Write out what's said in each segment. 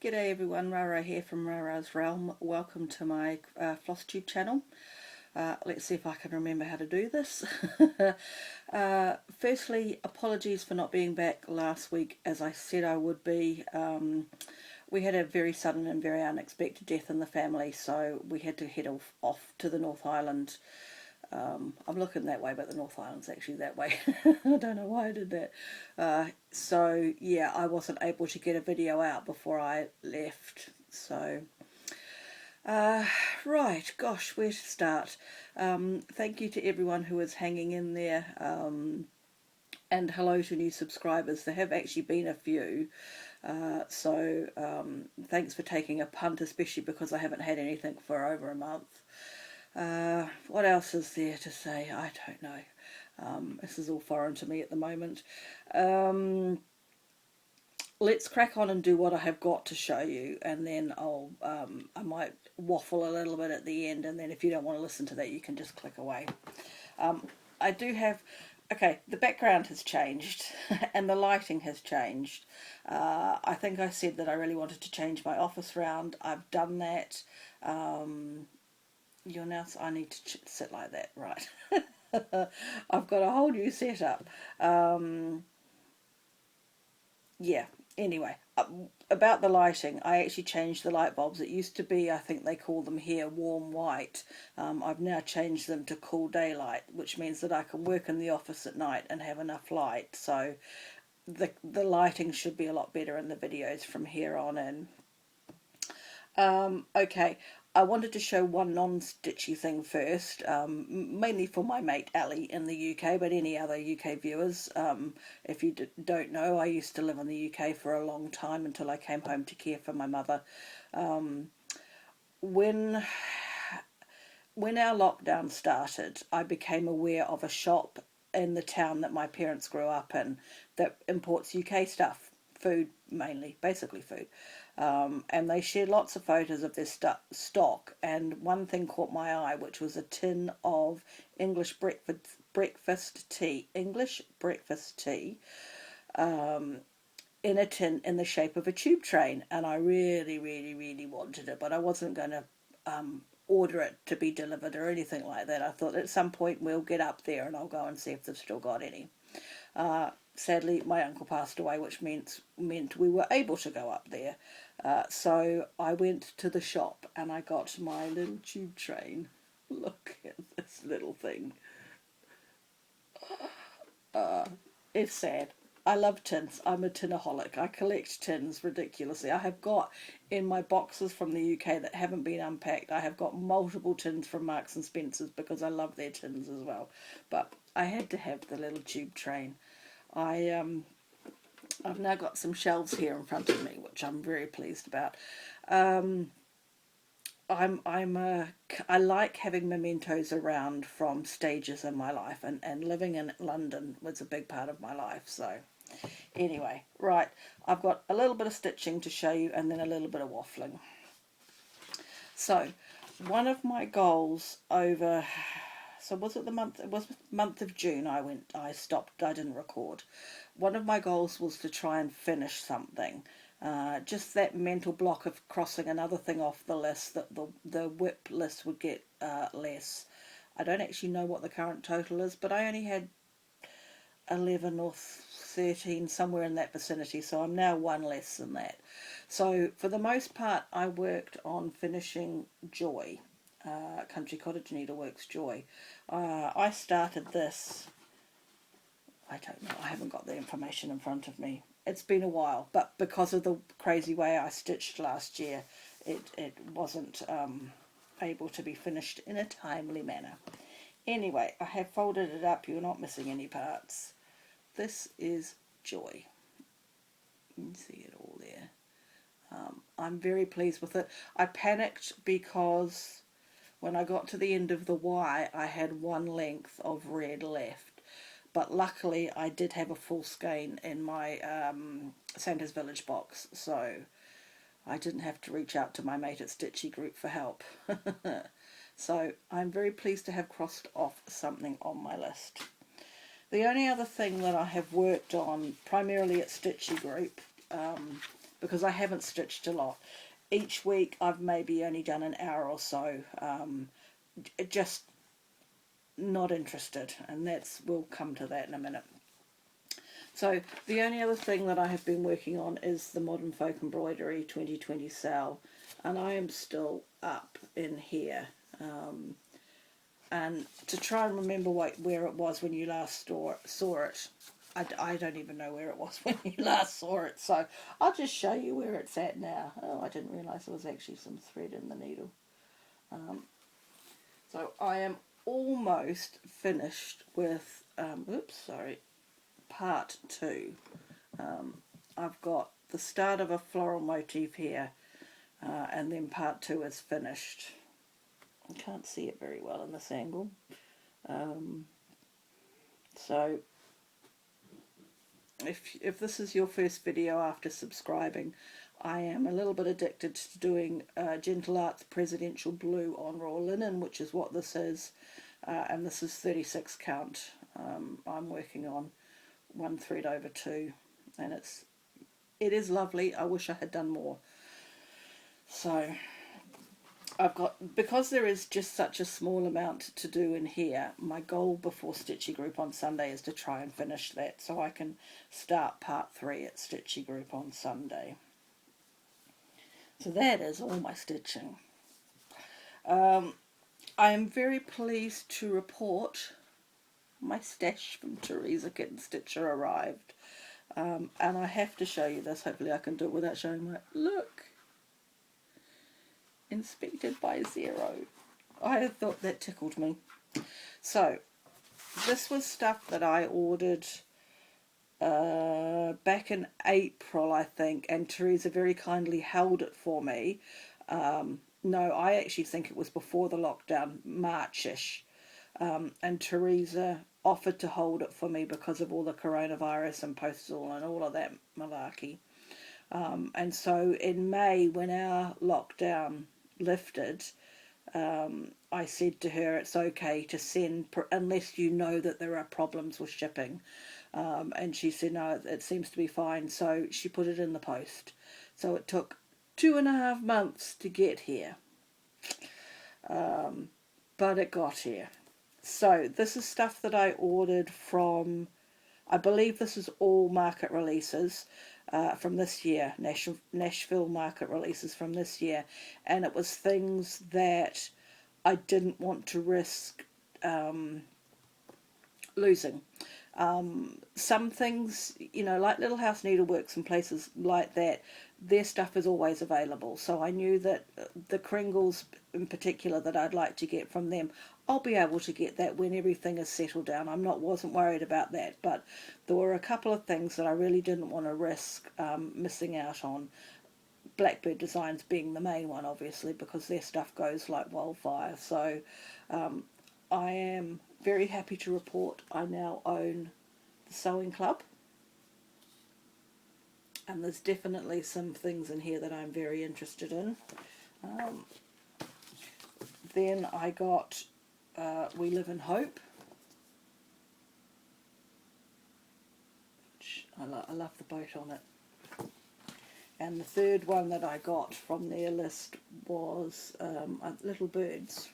G'day everyone, Rara here from Rara's Realm. Welcome to my Flosstube channel. Let's see if I can remember how to do this. Firstly, apologies for not being back last week as I said I would be. We had a very sudden and very unexpected death in the family, so we had to head off to the North Island. I'm looking that way, but the North Island's actually that way. I don't know why I did that. So yeah, I wasn't able to get a video out before I left. So right, gosh, where to start? Thank you to everyone who is hanging in there. And hello to new subscribers. There have actually been a few. So thanks for taking a punt, especially because I haven't had anything for over a month. What else is there to say? I don't know. This is all foreign to me at the moment. Let's crack on and do what I have got to show you, and then I might waffle a little bit at the end, and then if you don't want to listen to that, you can just click away. I do have... Okay, the background has changed and the lighting has changed. I think I said that I really wanted to change my office round. I've done that. You're now, I need to sit like that, right? I've got a whole new setup. Yeah, anyway, about the lighting, I actually changed the light bulbs. It used to be, I think they call them here, warm white. I've now changed them to cool daylight, which means that I can work in the office at night and have enough light. So the lighting should be a lot better in the videos from here on in. Okay, I wanted to show one non-stitchy thing first, mainly for my mate Ali in the UK, but any other UK viewers. If you don't know, I used to live in the UK for a long time until I came home to care for my mother. When our lockdown started, I became aware of a shop in the town that my parents grew up in that imports UK stuff, food mainly, basically food. And they shared lots of photos of their stock, and one thing caught my eye, which was a tin of English breakfast tea, in a tin in the shape of a tube train, and I really wanted it, but I wasn't going to order it to be delivered or anything like that. I thought at some point we'll get up there and I'll go and see if they've still got any. Sadly, my uncle passed away, which meant we were able to go up there. So I went to the shop and I got my little tube train. Look at this little thing. It's sad. I love tins. I'm a tinaholic. I collect tins ridiculously. I have got in my boxes from the UK that haven't been unpacked, I have got multiple tins from Marks and Spencer's because I love their tins as well. But I had to have the little tube train. I've now got some shelves here in front of me, which I'm very pleased about. I like having mementos around from stages in my life, and living in London was a big part of my life. So anyway, right, I've got a little bit of stitching to show you and then a little bit of waffling. So one of my goals over... So was it the month? It was the month of June. I stopped. I didn't record. One of my goals was to try and finish something. Just that mental block of crossing another thing off the list, that the WIP list would get less. I don't actually know what the current total is, but I only had 11 or 13, somewhere in that vicinity, so I'm now one less than that. So for the most part, I worked on finishing Joy. Country Cottage Needleworks Joy. I started this, I don't know, I haven't got the information in front of me. It's been a while, but because of the crazy way I stitched last year, it wasn't able to be finished in a timely manner. Anyway, I have folded it up. You're not missing any parts. This is Joy. You can see it all there. I'm very pleased with it. I panicked because when I got to the end of the Y, I had one length of red left. But luckily, I did have a full skein in my Santa's Village box, so I didn't have to reach out to my mate at Stitchy Group for help. So I'm very pleased to have crossed off something on my list. The only other thing that I have worked on, primarily at Stitchy Group, because I haven't stitched a lot. Each week I've maybe only done an hour or so, just not interested, and we'll come to that in a minute. So the only other thing that I have been working on is the Modern Folk Embroidery 2020 sale, and I am still up in here. And to try and remember where it was when you last saw it, I don't even know where it was when you last saw it, so I'll just show you where it's at now. Oh, I didn't realise there was actually some thread in the needle. So I am almost finished with, part 2. I've got the start of a floral motif here, and then part 2 is finished. I can't see it very well in this angle. So if this is your first video after subscribing, I am a little bit addicted to doing Gentle Arts Presidential Blue on raw linen, which is what this is, and this is 36 count. I'm working on 1 thread over 2, and it is lovely. I wish I had done more. So because there is just such a small amount to do in here, my goal before Stitchy Group on Sunday is to try and finish that so I can start part 3 at Stitchy Group on Sunday. So that is all my stitching. I am very pleased to report my stash from Teresa Kitten Stitcher arrived. And I have to show you this. Hopefully I can do it without showing my... Look! Inspected by Zero. I thought that tickled me. So, this was stuff that I ordered back in April, I think, and Teresa very kindly held it for me. No, I actually think it was before the lockdown, March-ish. And Teresa offered to hold it for me because of all the coronavirus and postal and all of that malarkey. And so in May, when our lockdown lifted, I said to her it's okay to send unless you know that there are problems with shipping, and she said no, it seems to be fine, so she put it in the post. So it took 2.5 months to get here, but it got here. So this is stuff that I ordered from, I believe this is all market releases from this year, Nashville market releases from this year, and it was things that I didn't want to risk losing. Some things, like Little House Needleworks and places like that, their stuff is always available. So I knew that the Kringles in particular that I'd like to get from them, I'll be able to get that when everything is settled down. Wasn't worried about that, but there were a couple of things that I really didn't want to risk missing out on. Blackbird Designs being the main one, obviously, because their stuff goes like wildfire. So I am very happy to report I now own the Sewing Club, and there's definitely some things in here that I'm very interested in. Then I got We Live in Hope, which I love the boat on it. And the third one that I got from their list was Little Birds.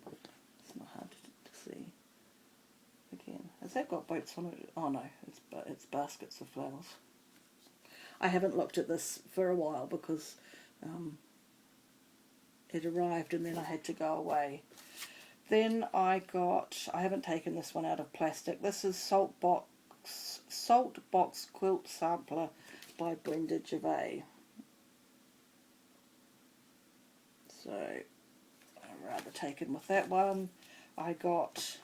It's not hard to see. Again, has that got boats on it? Oh no, it's baskets of flowers. I haven't looked at this for a while because it arrived and then I had to go away. Then I haven't taken this one out of plastic. This is Salt Box Quilt Sampler by Brenda Gervais. So I'd rather taken with that one. I got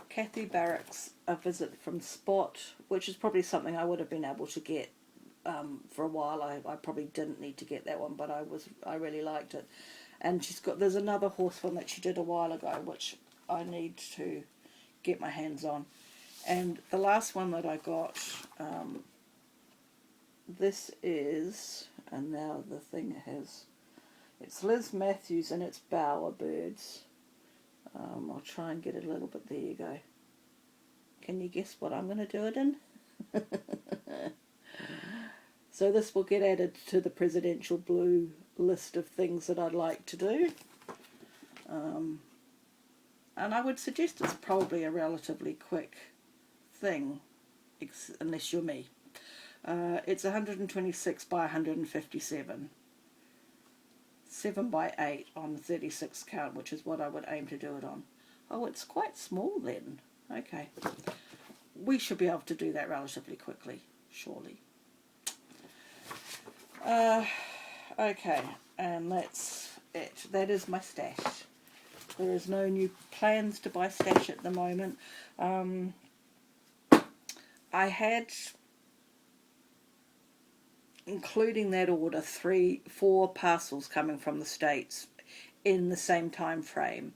Kathy Barrick's A Visit from Spot, which is probably something I would have been able to get for a while. I probably didn't need to get that one, but I really liked it. And there's another horse one that she did a while ago, which I need to get my hands on. And the last one that I got, this is, and now the thing it's Liz Matthews and it's Bowerbirds. I'll try and get it a little bit, there you go. Can you guess what I'm going to do it in? So this will get added to the presidential blue list of things that I'd like to do. And I would suggest it's probably a relatively quick thing, unless you're me. It's 126 by 157. 7 by 8 on 36 count, which is what I would aim to do it on. Oh, it's quite small then. Okay. We should be able to do that relatively quickly, surely. Okay, and that's it. That is my stash. There is no new plans to buy stash at the moment. I had, including that order, 4 parcels coming from the States in the same time frame,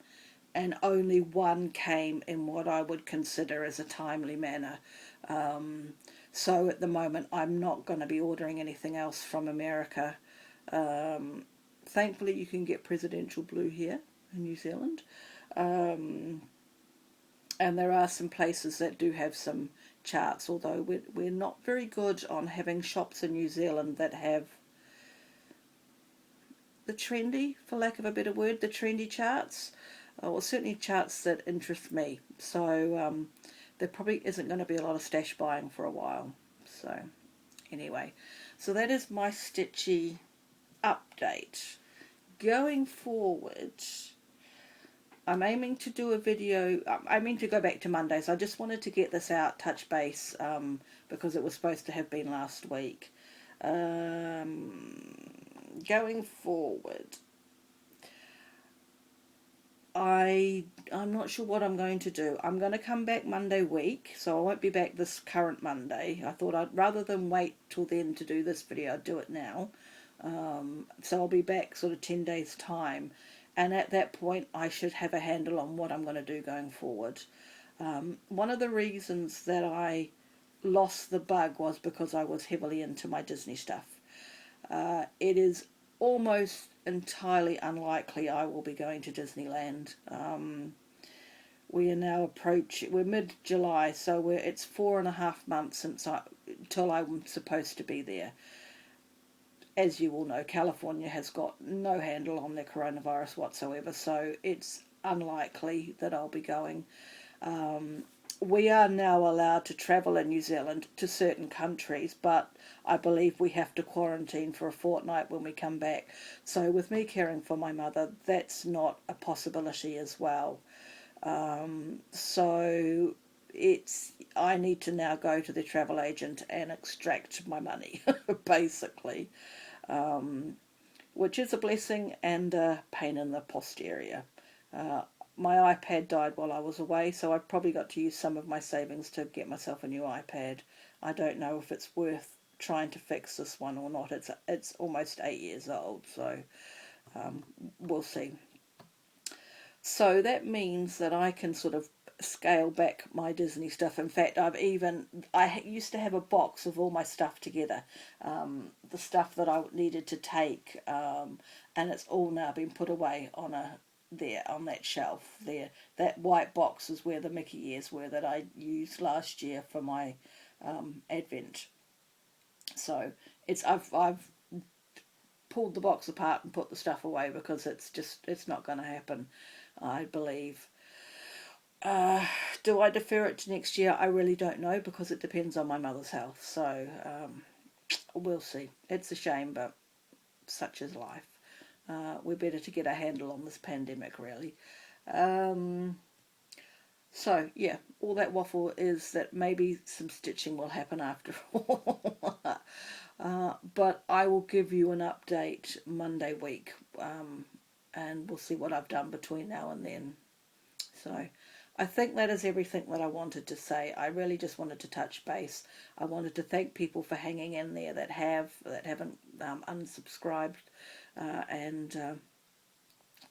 and only one came in what I would consider as a timely manner. So at the moment I'm not going to be ordering anything else from America. Thankfully you can get presidential blue here in New Zealand, and there are some places that do have some charts, although we're not very good on having shops in New Zealand that have the trendy, for lack of a better word, the trendy charts, or certainly charts that interest me. So there probably isn't going to be a lot of stash buying for a while. So anyway, so that is my Stitchy update. Going forward, I'm aiming to do a video. I'm aiming to go back to Mondays. I just wanted to get this out, touch base, because it was supposed to have been last week. Going forward, I'm not sure what I'm going to do. I'm going to come back Monday week, so I won't be back this current Monday. I thought I'd, rather than wait till then to do this video, I'd do it now. So I'll be back sort of 10 days time, and at that point I should have a handle on what I'm going to do going forward. One of the reasons that I lost the bug was because I was heavily into my Disney stuff. It is almost entirely unlikely I will be going to Disneyland. We are now we're mid-July, so it's 4.5 months till I'm supposed to be there. As you all know, California has got no handle on their coronavirus whatsoever, so it's unlikely that I'll be going. We are now allowed to travel in New Zealand to certain countries, but I believe we have to quarantine for a fortnight when we come back. So with me caring for my mother, that's not a possibility as well. So I need to now go to the travel agent and extract my money, basically, which is a blessing and a pain in the posterior. My iPad died while I was away, so I've probably got to use some of my savings to get myself a new iPad. I don't know if it's worth trying to fix this one or not. It's almost 8 years old, so we'll see. So that means that I can sort of scale back my Disney stuff. In fact, I used to have a box of all my stuff together, the stuff that I needed to take, and it's all now been put away on that shelf there. That white box is where the Mickey ears were that I used last year for my Advent. So I've pulled the box apart and put the stuff away because it's not going to happen, I believe. Do I defer it to next year? I really don't know, because it depends on my mother's health. So we'll see. It's a shame, but such is life. We're better to get a handle on this pandemic, really. So, yeah, all that waffle is that maybe some stitching will happen after all. But I will give you an update Monday week, and we'll see what I've done between now and then. So I think that is everything that I wanted to say. I really just wanted to touch base. I wanted to thank people for hanging in there that haven't unsubscribed, and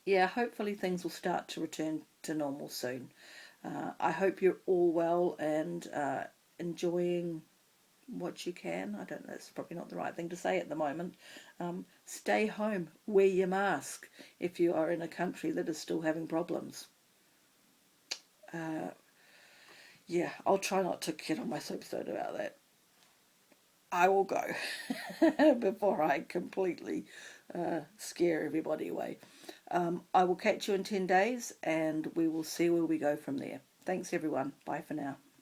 yeah, hopefully things will start to return to normal soon. I hope you're all well and enjoying what you can. I don't know, that's probably not the right thing to say at the moment. Stay home, wear your mask if you are in a country that is still having problems. Yeah, I'll try not to get on my soapstone about that. I will go before I completely scare everybody away. I will catch you in 10 days and we will see where we go from there. Thanks, everyone. Bye for now.